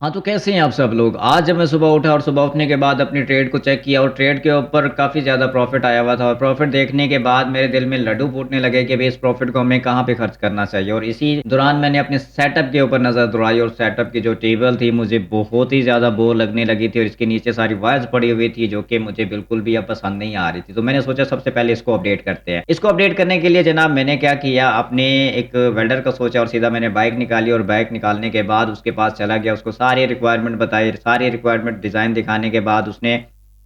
हाँ, तो कैसे हैं आप सब लोग? आज जब मैं सुबह उठा और सुबह उठने के बाद अपनी ट्रेड को चेक किया और ट्रेड के ऊपर काफ़ी ज़्यादा प्रॉफ़िट आया हुआ था और प्रॉफ़िट देखने के बाद मेरे दिल में लड्डू फूटने लगे कि भई इस प्रॉफ़िट को हमें कहाँ पे खर्च करना चाहिए और इसी दौरान मैंने अपने सेटअप के ऊपर नज़र दौड़ाई और सेटअप की जो टेबल थी मुझे बहुत ही ज़्यादा बोर लगने लगी थी और इसके नीचे सारी वायर्स पड़ी हुई थी जो कि मुझे बिल्कुल भी अब पसंद नहीं आ रही थी। तो मैंने सोचा सबसे पहले इसको अपडेट करते हैं। इसको अपडेट करने के लिए जनाब मैंने क्या किया अपने एक वेल्डर को सोचा और सीधा मैंने बाइक निकाली और बाइक निकालने के बाद उसके पास चला गया, उसको सारी रिक्वायरमेंट बताई, सारी रिक्वायरमेंट डिज़ाइन दिखाने के बाद उसने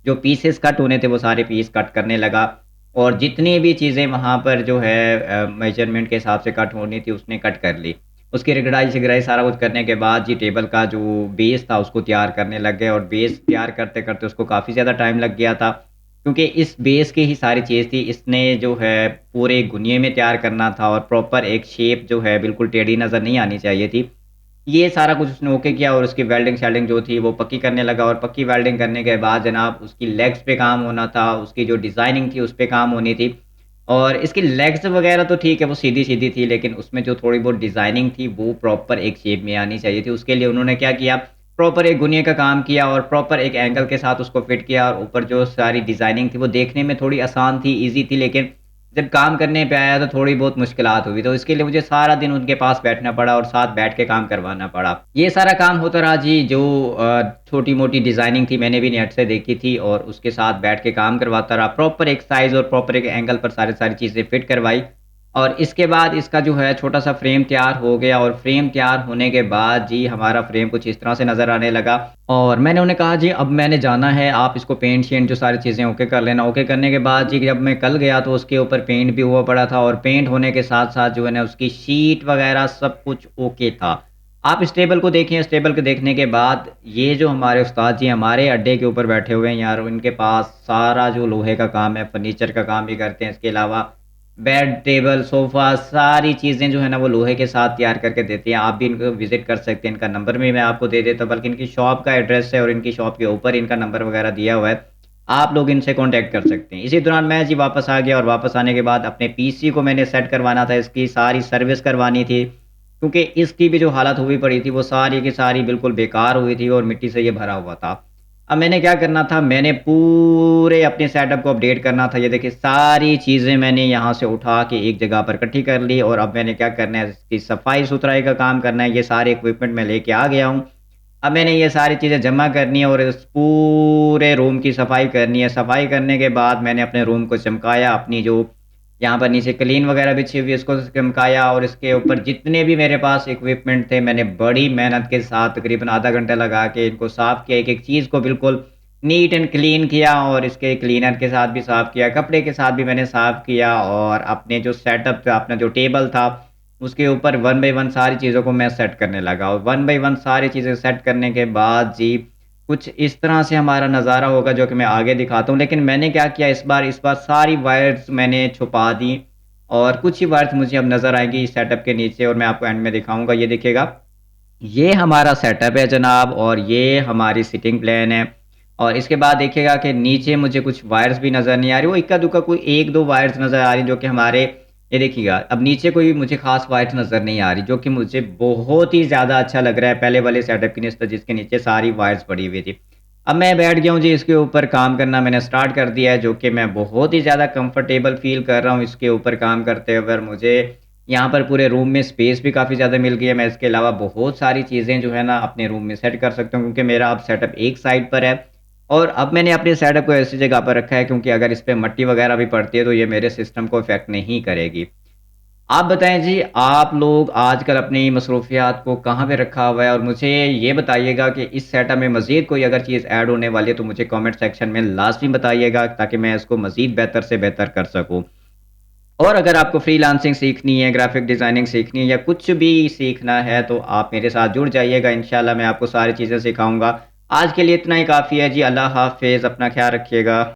जो पीसेस कट होने थे वो सारे पीस कट करने लगा और जितनी भी चीज़ें वहाँ पर जो है मेज़रमेंट के हिसाब से कट होनी थी उसने कट कर ली। उसकी रिगड़ाई-शिगड़ाई सारा कुछ करने के बाद जी टेबल का जो बेस था उसको तैयार करने लग गए और बेस तैयार करते-करते उसको काफ़ी ज़्यादा टाइम लग गया था। क्योंकि इस बेस की ही सारी चीज़ थी, इसने जो है पूरे गुनिये में तैयार करना था और प्रॉपर एक शेप जो है बिल्कुल टेढ़ी नज़र नहीं आनी चाहिए थी। ये सारा कुछ उसने ओके किया और उसकी वेल्डिंग-शेल्डिंग जो थी वो पक्की करने लगा और पक्की वेल्डिंग करने के बाद जनाब उसकी लेग्स पे काम होना था, उसकी जो डिज़ाइनिंग थी उस पे काम होनी थी। और इसकी लेग्स वगैरह तो ठीक है वो सीधी-सीधी थी लेकिन उसमें जो थोड़ी बहुत डिज़ाइनिंग थी वो प्रॉपर एक शेप में आनी चाहिए थी। उसके लिए उन्होंने क्या किया प्रॉपर एक गुनिये का काम किया और प्रॉपर एक एंगल के साथ उसको फिट किया और ऊपर जो सारी डिज़ाइनिंग थी वो देखने में थोड़ी आसान थी, ईज़ी थी लेकिन जब काम करने पे आया तो थोड़ी बहुत मुश्किलात हुई, तो इसके लिए मुझे सारा दिन उनके पास बैठना पड़ा और साथ बैठ के काम करवाना पड़ा। ये सारा काम होता रहा जी जो छोटी-मोटी डिज़ाइनिंग थी मैंने भी नेट से देखी थी और उसके साथ बैठ के काम करवाता रहा। प्रॉपर एक साइज़ और प्रॉपर एक एंगल पर सारी चीज़ें फिट करवाई और इसके बाद इसका जो है छोटा-सा फ्रेम तैयार हो गया और फ्रेम तैयार होने के बाद जी हमारा फ्रेम कुछ इस तरह से नज़र आने लगा और मैंने उन्हें कहा जी अब मैंने जाना है, आप इसको पेंट-शेंट जो सारी चीज़ें ओके कर लेना। ओके करने के बाद जी जब मैं कल गया तो उसके ऊपर पेंट भी हुआ पड़ा था और पेंट होने के साथ-साथ जो है ना उसकी शीट वग़ैरह सब कुछ ओके था। आप इस टेबल को देखिए, इस टेबल को देखने के बाद ये जो हमारे उस्ताद जी हमारे अड्डे के ऊपर बैठे हुए हैं यार, इनके पास सारा जो लोहे का काम है, फर्नीचर का काम भी करते हैं। इसके अलावा बेड, टेबल, सोफ़ा सारी चीज़ें जो है ना वो लोहे के साथ तैयार करके देते हैं। आप भी इनको विज़िट कर सकते हैं। इनका नंबर भी मैं आपको दे देता हूँ, बल्कि इनकी शॉप का एड्रेस है और इनकी शॉप के ऊपर इनका नंबर वग़ैरह दिया हुआ है। आप लोग इनसे कॉन्टैक्ट कर सकते हैं। इसी दौरान मैं जी वापस आ गया और वापस आने के बाद अपने पीसी को मैंने सेट करवाना था, इसकी सारी सर्विस करवानी थी। क्योंकि इसकी भी जो हालत हुई पड़ी थी वो सारी की सारी बिल्कुल बेकार हुई थी और मिट्टी से ये भरा हुआ था। अब मैंने क्या करना था, मैंने पूरे अपने सेटअप को अपडेट करना था। ये देखिए सारी चीज़ें मैंने यहाँ से उठा के एक जगह पर इकट्ठी कर ली और अब मैंने क्या करना है इसकी सफाई-सुथराई का काम करना है। ये सारे इक्विपमेंट मैं लेके आ गया हूँ। अब मैंने ये सारी चीज़ें जमा करनी है और इस पूरे रूम की सफाई करनी है। सफाई करने के बाद मैंने अपने रूम को चमकाया, अपनी जो यहाँ पर नीचे क्लीन वगैरह बिछी हुई है इसको चमकाया और इसके ऊपर जितने भी मेरे पास इक्विपमेंट थे मैंने बड़ी मेहनत के साथ तकरीबन आधा घंटा लगा के इनको साफ़ किया, एक-एक चीज़ को बिल्कुल नीट एंड क्लीन किया और इसके क्लीनर के साथ भी साफ़ किया, कपड़े के साथ भी मैंने साफ़ किया और अपने जो सेटअप था, अपना जो टेबल था, उसके ऊपर वन बाय वन सारी चीज़ों को मैं सेट करने लगा और वन बाय वन सारी चीज़ें सेट करने के बाद जी, कुछ इस तरह से हमारा नज़ारा होगा जो कि मैं आगे दिखाता हूँ। लेकिन मैंने क्या किया इस बार सारी वायर्स मैंने छुपा दी और कुछ ही वायर्स मुझे अब नज़र आएँगी इस सेटअप के नीचे और मैं आपको एंड में दिखाऊँगा। ये देखिएगा, ये हमारा सेटअप है जनाब और ये हमारी सिटिंग प्लेन है। और इसके बाद देखिएगा कि नीचे मुझे कुछ वायर्स भी नज़र नहीं आ रही, वो इक्का-दुक्का कोई 1-2 वायर्स नज़र आ रही जो कि हमारे ये देखिएगा, अब नीचे कोई मुझे ख़ास वायर्स नज़र नहीं आ रही, जो कि मुझे बहुत ही ज़्यादा अच्छा लग रहा है पहले वाले सेटअप की निस्बत जिसके नीचे सारी वायर्स पड़ी हुई थी। अब मैं बैठ गया हूँ जी इसके ऊपर काम करना मैंने स्टार्ट कर दिया है, जो कि मैं बहुत ही ज़्यादा कंफर्टेबल फ़ील कर रहा हूँ इसके ऊपर काम करते हुए और मुझे यहाँ पर पूरे रूम में स्पेस भी काफ़ी ज़्यादा मिल गई है। मैं इसके अलावा बहुत सारी चीज़ें जो है ना अपने रूम में सेट कर सकता हूँ क्योंकि मेरा अब सेटअप एक साइड पर है और अब मैंने अपने सेटअप को ऐसी जगह पर रखा है क्योंकि अगर इस पे मट्टी वगैरह भी पड़ती है तो ये मेरे सिस्टम को इफ़ेक्ट नहीं करेगी। आप बताएँ जी, आप लोग आजकल अपनी मसरूफ़ियात को कहाँ पे रखा हुआ है? और मुझे ये बताइएगा कि इस सेटअप में मज़ीद कोई अगर चीज़ ऐड होने वाली है तो मुझे कमेंट सेक्शन में लाज़मी बताइएगा ताकि मैं इसको मज़ीद बेहतर से बेहतर कर सकूँ। और अगर आपको फ्रीलांसिंग सीखनी है, ग्राफ़िक डिज़ाइनिंग सीखनी है या कुछ भी सीखना है तो आप मेरे साथ जुड़ जाइएगा, इंशाल्लाह मैं आपको सारी चीज़ें सिखाऊँगा। आज के लिए इतना ही काफ़ी है जी, अल्लाह हाफ़िज़, अपना ख़्याल रखिएगा।